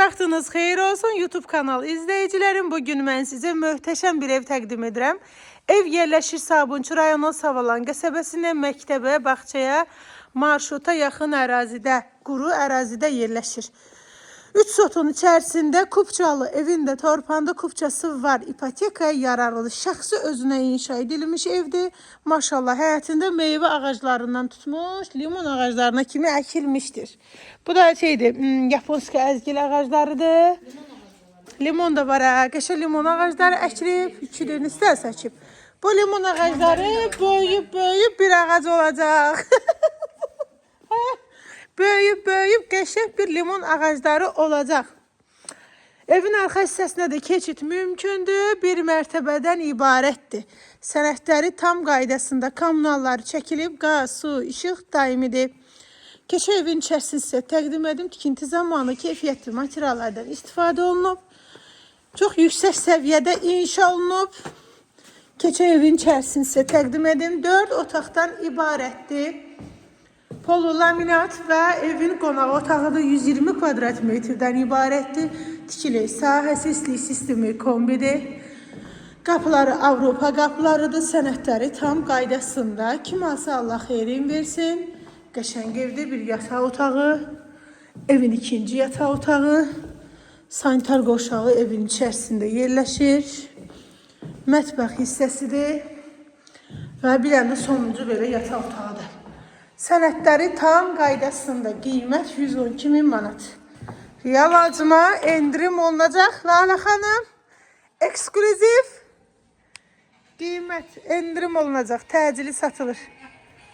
Vaxtınız xeyir olsun YouTube kanalı izləyicilərim. Bugün mən sizə möhtəşəm bir ev təqdim edirəm. Ev yerləşir Sabunçu rayonu Savalan qəsəbəsində məktəbə, bağçaya, marşruta yaxın ərazidə, quru ərazidə yerləşir. 3 sotun içərisində kupçalı, evində torpanda kupçası var. İpotekaya yararlıdır. Şəxsi özünə inşa edilmiş evdir. Maşallah həyətində meyvə ağaclarından tutmuş, limon ağaclarına kimi əkilmişdir. Bu da şeydir, Yaponska əzgil ağaclarıdır. Limon da var, qəşəng limon ağacları əkilib, 2 dənə istərsə əkib. Bu limon ağacları böyüyüb bir ağac olacaq. Böyüyüb qəşəng bir limon ağacları olacaq. Evin arxa hissəsinə də keçid mümkündür. Bir mərtəbədən ibarətdir. Sənədləri tam qaydasında, kommunalları çəkilib, qaz, su, işıq daimidir. Keçə evin içərisini sizə təqdim edim. Tikinti zamanı keyfiyyətli materiallardan istifadə olunub. Çox yüksək səviyyədə inşa olunub. Keçə evin içərisini sizə təqdim edim. 4 otaqdan ibarətdir. Polo laminat və evin qonağı otağıdır. 120 kvadrat metrdən ibarətdir. Tikili sahəsi, istilik sistemi kombidir. Qapıları Avropa qapılarıdır. Sənədləri tam qaydasında. Kim alsa Allah xeyrin versin. Qəşəng evdə bir yataq otağı. Evin ikinci yataq otağı. Sanitar qoşağı evin içərisində yerləşir. Mətbəx hissəsidir. Və bir dənə sonuncu belə yataq otağıdır. Sənədləri tam qaydasında, qiymət 112.000 manat. Real alcıma endirim olunacaq Lala xanım. Eksklüziv qiymət endirim olunacaq, təcili satılır.